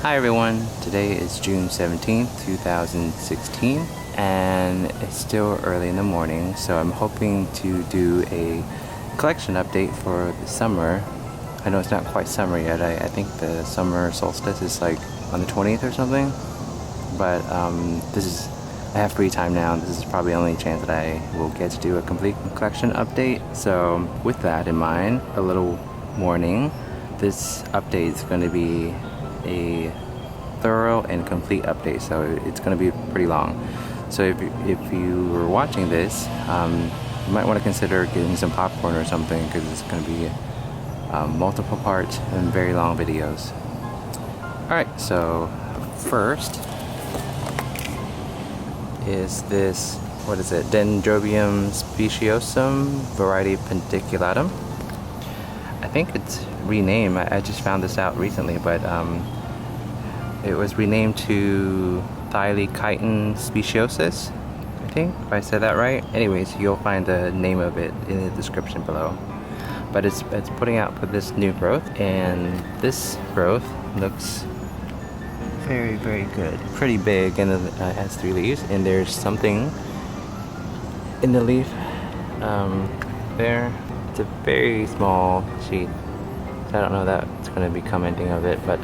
Hi everyone, today is June 17th, 2016, and it's still early in the morning, so I'm hoping to do a collection update for the summer. I know it's not quite summer yet. I think the summer solstice is like on the 20th or something, but I have free time now, and this is probably the only chance that I will get to do a complete collection update. So with that in mind, a little warning, this update is going to be a thorough and complete update, so it's going to be pretty long. So if you were watching this, you might want to consider getting some popcorn or something, because it's going to be multiple parts and very long videos. Alright, so first is this, what is it, Dendrobium speciosum, variety Pendiculatum. I think it's renamed. I just found this out recently, but it was renamed to Thelychiton speciosus, I think, if I said that right. Anyways, you'll find the name of it in the description below. But it's putting out for this new growth, and this growth looks very, very good. Pretty big, and it has 3 leaves, and there's something in the leaf there. It's a very small sheath, so I don't know that it's going to become anything of it, but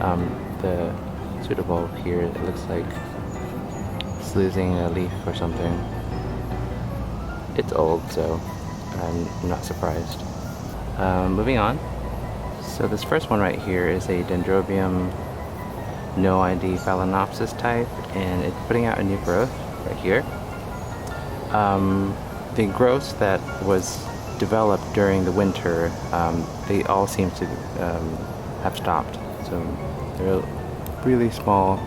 the pseudobulb here, it looks like it's losing a leaf or something. It's old, so I'm not surprised. Moving on. So this first one right here is a Dendrobium NOID phalaenopsis type, and it's putting out a new growth right here. The growth that was developed during the winter, they all seem to have stopped. So they're really small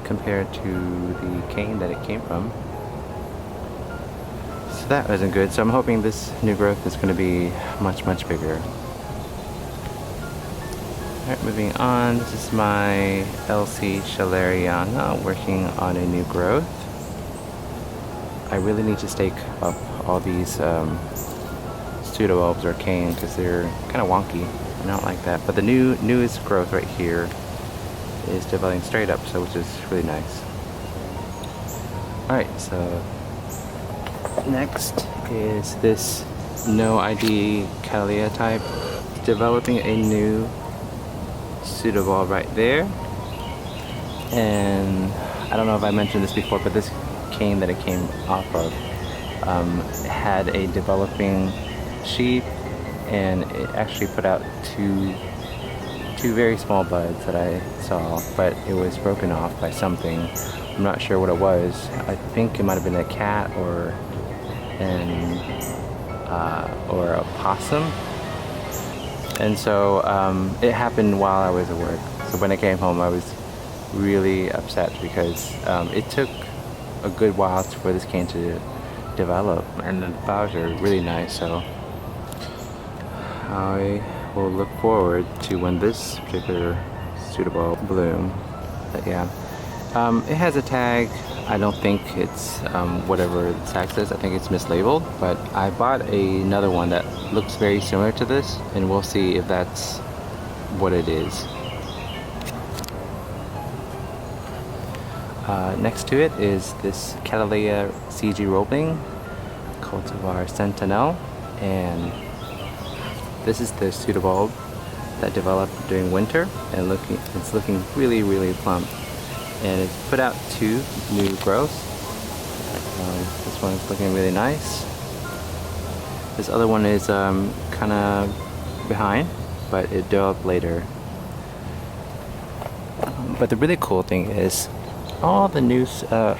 compared to the cane that it came from. So that wasn't good. So I'm hoping this new growth is going to be much, much bigger. Alright, moving on. This is my LC Schilleriana working on a new growth. I really need to stake up all these pseudobulbs or cane, because they're kind of wonky. I don't like that. But the newest growth right here is developing straight up, so which is really nice. Alright, so next is this NOID Cattleya type. It's developing a new pseudobulb right there. And I don't know if I mentioned this before, but this cane that it came off of had a developing sheath, and it actually put out two very small buds that I saw, but it was broken off by something. I'm not sure what it was. I think it might have been a cat or a possum. And so it happened while I was at work. So when I came home, I was really upset, because it took a good while for this cane to develop, and the flowers are really nice. So I will look forward to when this particular pseudobulb bloom. But yeah, it has a tag. I don't think it's whatever the tag says. I think it's mislabeled, but I bought another one that looks very similar to this, and we'll see if that's what it is. Next to it is this Cattleya CG Roebling Sentinel, and this is the pseudobulb that developed during winter, and it's looking really, really plump. And it's put out 2 new growths. This one is looking really nice. This other one is kind of behind, but it developed later. But the really cool thing is all the new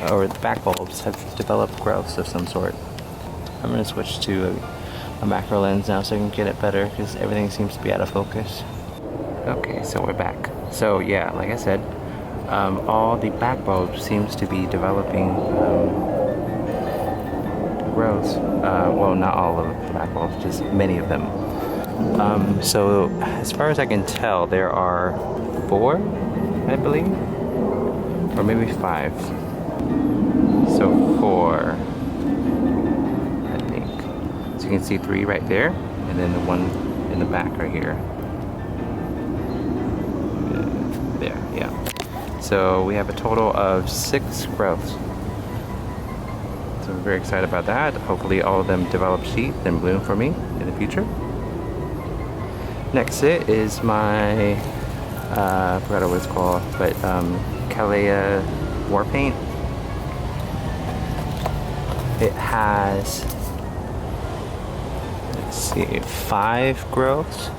or the back bulbs have developed growths of some sort. I'm going to switch to a macro lens now so I can get it better, because everything seems to be out of focus. Okay, so we're back. So yeah, like I said, all the back bulbs seems to be developing growths. Well, not all of the back bulbs, just many of them. So as far as I can tell, there are 4, I believe, or maybe 5. So 4, I think. So you can see 3 right there, and then the one in the back right here. There, yeah. So we have a total of 6 growths. So I'm very excited about that. Hopefully all of them develop sheath and bloom for me in the future. Next set is my, I forgot what it's called, but Cattleya War Paint. It has, let's see, 5 growths.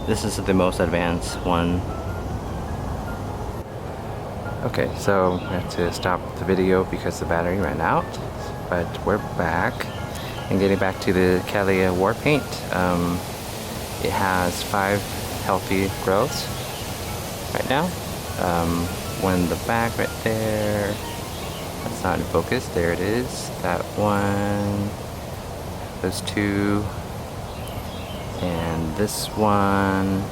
This is the most advanced one. Okay, so I have to stop the video because the battery ran out, but we're back. And getting back to the Cattleya War Paint, it has 5 healthy growths right now. One in the back right there. That's not in focus. There it is. That one. Those 2. And this one.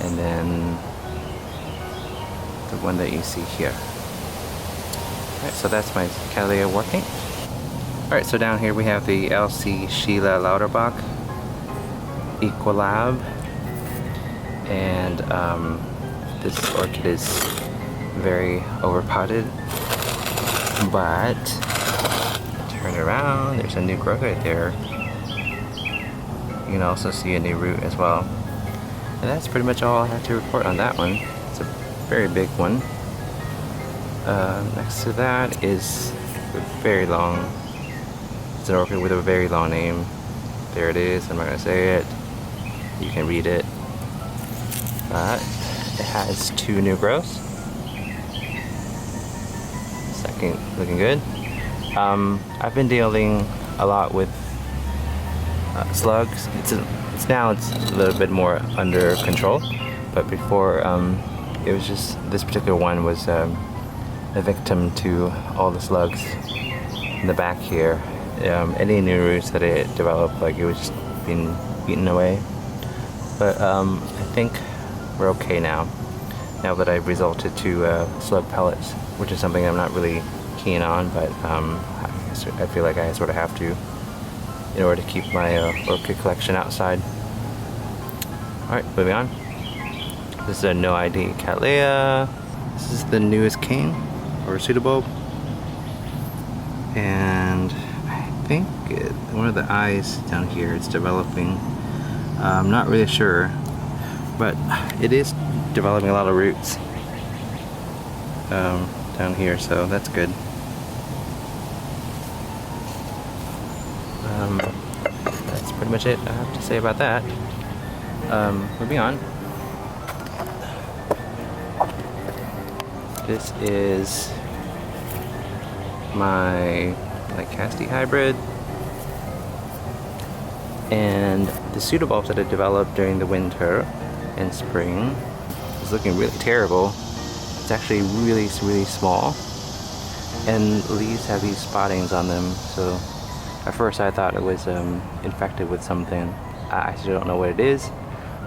And then the one that you see here. Alright, so that's my Cattleya War Paint. Alright, so down here we have the LC Sheila Lauterbach Equilab. And this orchid is very overpotted, but turn around, there's a new growth right there. You can also see a new root as well. And that's pretty much all I have to report on that one. It's a very big one. Next to that is a very long, it's an orchid with a very long name. There it is, I'm not going to say it. You can read it. But it has 2 new growths. Second, looking good. I've been dealing a lot with slugs. It's a little bit more under control, but before it was just this particular one was a victim to all the slugs in the back here. Any new roots that it developed, like it was just being eaten away. But I think we're okay now that I've resorted to slug pellets, which is something I'm not really keen on, but I feel like I sort of have to in order to keep my orchid collection outside. Alright, moving on. This is a NOID Cattleya. This is the newest king, or pseudobulb. And I think one of the eyes down here is developing. I'm not really sure, but it is developing a lot of roots down here, so that's good. That's pretty much it I have to say about that. Moving on. This is my Lysudamuloa hybrid, and the pseudobulbs that I developed during the winter and spring is looking really terrible. It's actually really small, and leaves have these spottings on them, so at first I thought it was infected with something. I still don't know what it is,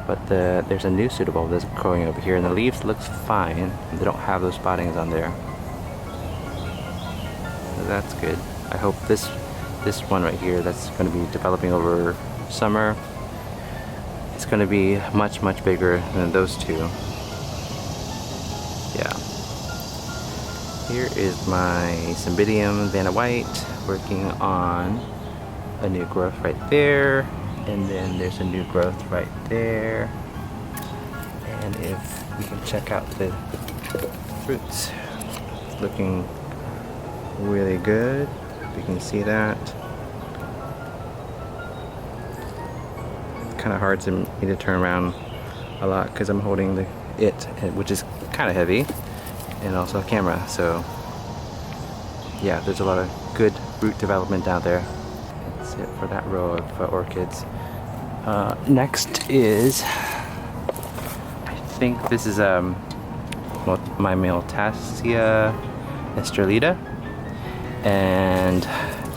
but there's a new pseudobulb that's growing over here, and the leaves looks fine. They don't have those spottings on there, so that's good. I hope this one right here that's going to be developing over summer, it's going to be much bigger than those two. Yeah. Here is my Cymbidium Vanna White working on a new growth right there, and then there's a new growth right there. And if we can check out the fruits, it's looking really good. You can see that. It's kind of hard for me to turn around a lot because I'm holding which is kind of heavy, and also a camera, so yeah, there's a lot of good root development down there. That's it for that row of orchids. Next is, I think this is my Miltassia Estrelita, and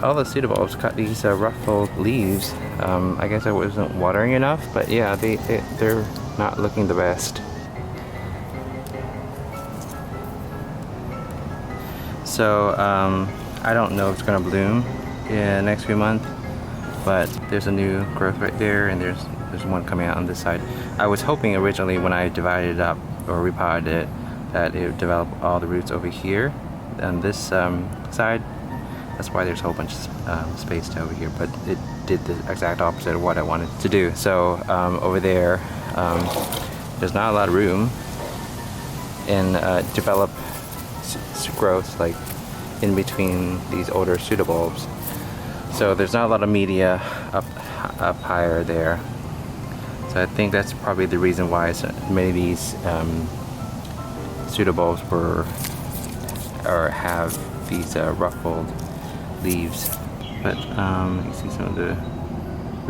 all the pseudobulbs got these ruffled leaves. I guess I wasn't watering enough, but yeah, they're not looking the best. So I don't know if it's gonna bloom in the next few months, but there's a new growth right there, and there's one coming out on this side. I was hoping originally when I divided it up or repotted it, that it would develop all the roots over here on this side. That's why there's a whole bunch of space over here, but it did the exact opposite of what I wanted to do. So over there, there's not a lot of room and develop growth like in between these older pseudobulbs. So there's not a lot of media up higher there. So I think that's probably the reason why so many of these pseudobulbs or have these ruffled leaves. But you see some of the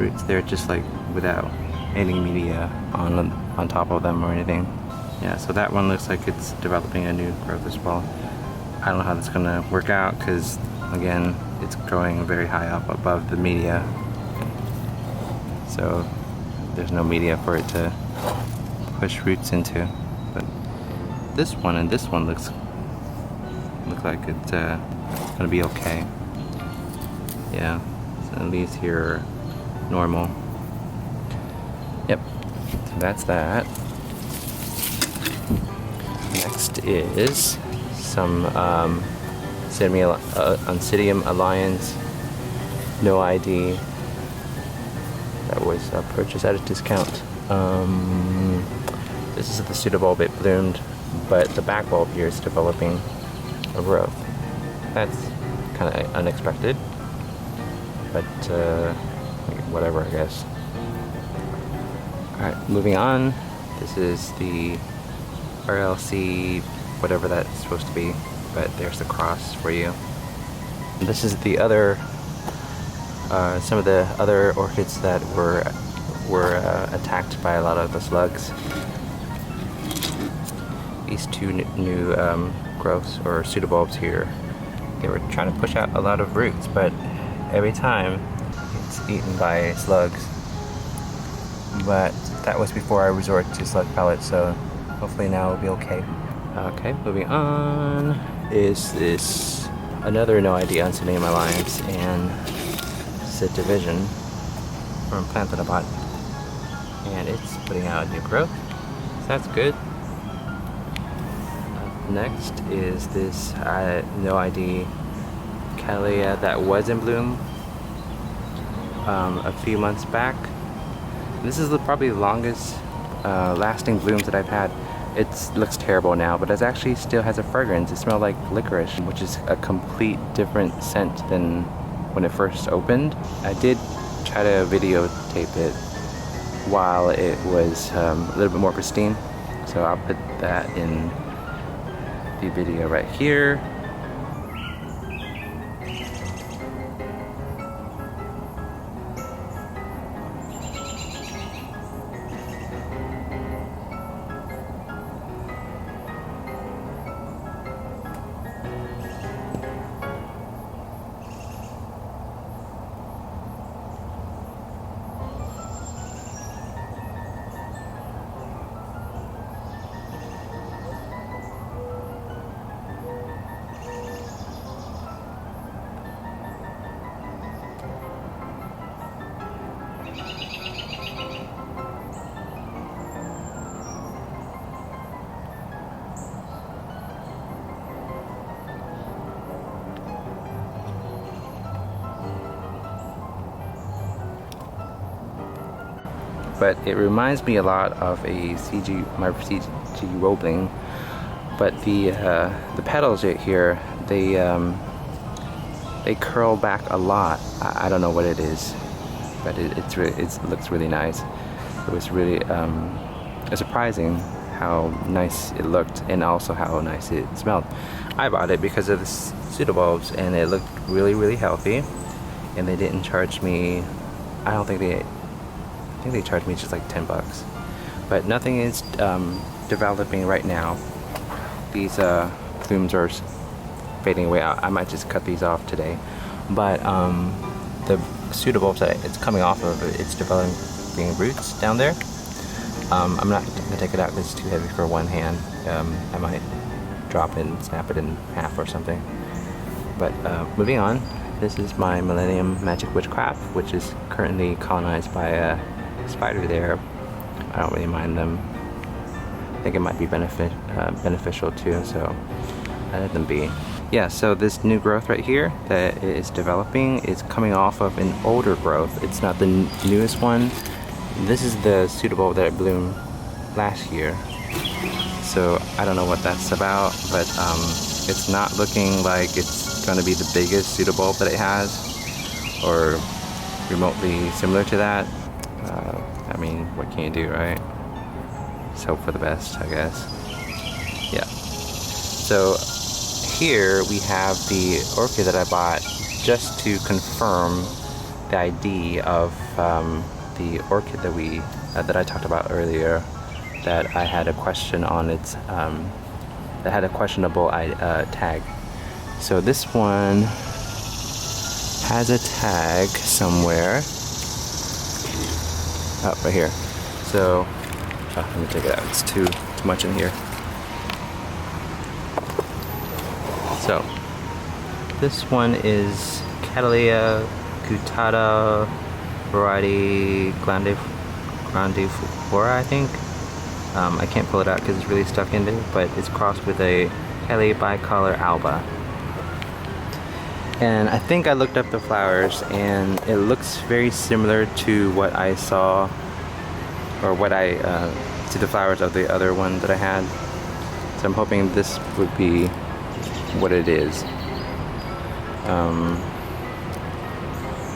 roots there just like without any media on top of them or anything. Yeah, so that one looks like it's developing a new growth as well. I don't know how that's gonna work out because again it's growing very high up above the media, so there's no media for it to push roots into. But this one and this one look like it's gonna be okay. Yeah, so leaves here are normal. Yep, so that's that. Next is some Oncidium Alliance NOID that was purchased at a discount. This is the pseudobulb, it bloomed, but the back bulb here is developing a growth. That's kind of unexpected, but whatever, I guess. Alright, moving on. This is the RLC, whatever that's supposed to be, but there's the cross for you. This is the other, some of the other orchids that were attacked by a lot of the slugs. These two new growths or pseudobulbs here, they were trying to push out a lot of roots, but every time it's eaten by slugs. But that was before I resorted to slug pellets, so hopefully now it'll be okay. Okay, moving on is this another NOID Oncidium Alliance, and it's a division from plant that I bought, and it's putting out a new growth, so that's good. Next is this NOID Cattleya that was in bloom a few months back. This is probably the longest lasting blooms that I've had. It looks terrible now, but it actually still has a fragrance. It smells like licorice, which is a complete different scent than when it first opened. I did try to videotape it while it was a little bit more pristine, so I'll put that in the video right here. But it reminds me a lot of my CG Roebling, but the petals here, they curl back a lot. I don't know what it is, but it looks really nice. It was really surprising how nice it looked, and also how nice it smelled. I bought it because of the pseudobulbs, and it looked really healthy, and they didn't charge me. I think they charged me just like 10 bucks. But nothing is developing right now. These plumes are fading away. I might just cut these off today. But the pseudobulbs that it's coming off of, it's developing roots down there. I'm not going to take it out because it's too heavy for one hand. I might drop it and snap it in half or something. But moving on, this is my Millenium Magic Witchcraft, which is currently colonized by a spider there. I don't really mind them. I think it might be beneficial too, so I let them be. Yeah, so this new growth right here that is developing is coming off of an older growth. It's not the newest one. This is the pseudobulb that bloomed last year. So I don't know what that's about, but it's not looking like it's going to be the biggest pseudobulb that it has, or remotely similar to that. I mean, what can you do, right? Just hope for the best, I guess. Yeah. So here we have the orchid that I bought just to confirm the ID of the orchid that that I talked about earlier. That I had a question on its that had a questionable tag. So this one has a tag somewhere. Oh, right here. So let me take it out. It's too much in here. So this one is Cattleya guttata variety grandiflora, I think. I can't pull it out because it's really stuck in it, but it's crossed with a Kelly bicolor alba. And I think I looked up the flowers, and it looks very similar to what I saw, or what to the flowers of the other one that I had. So I'm hoping this would be what it is.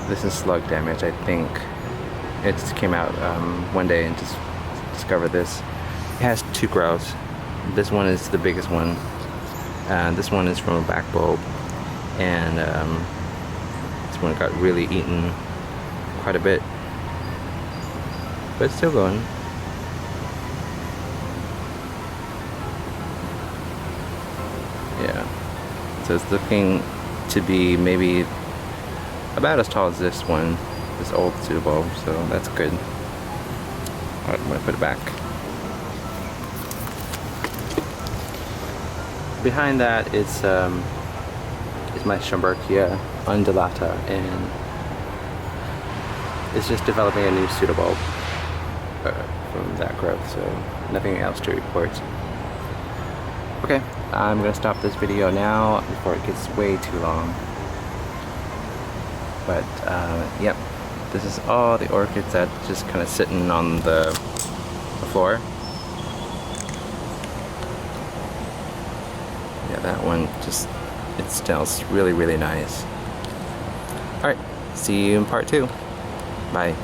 This is slug damage, I think. It just came out one day and just discovered this. It has two growths. This one is the biggest one. This one is from a back bulb, and this one got really eaten quite a bit, but it's still going. Yeah, so it's looking to be maybe about as tall as this one, this old pseudobulb, so that's good. Alright, I'm gonna put it back. Behind that is my Schilleriana undulata, and it's just developing a new pseudobulb from that growth, so nothing else to report. Okay, I'm gonna stop this video now before it gets way too long. But yep, this is all the orchids that just kind of sitting on the floor. Yeah, that one just, it smells really, really nice. Alright, see you in part 2. Bye.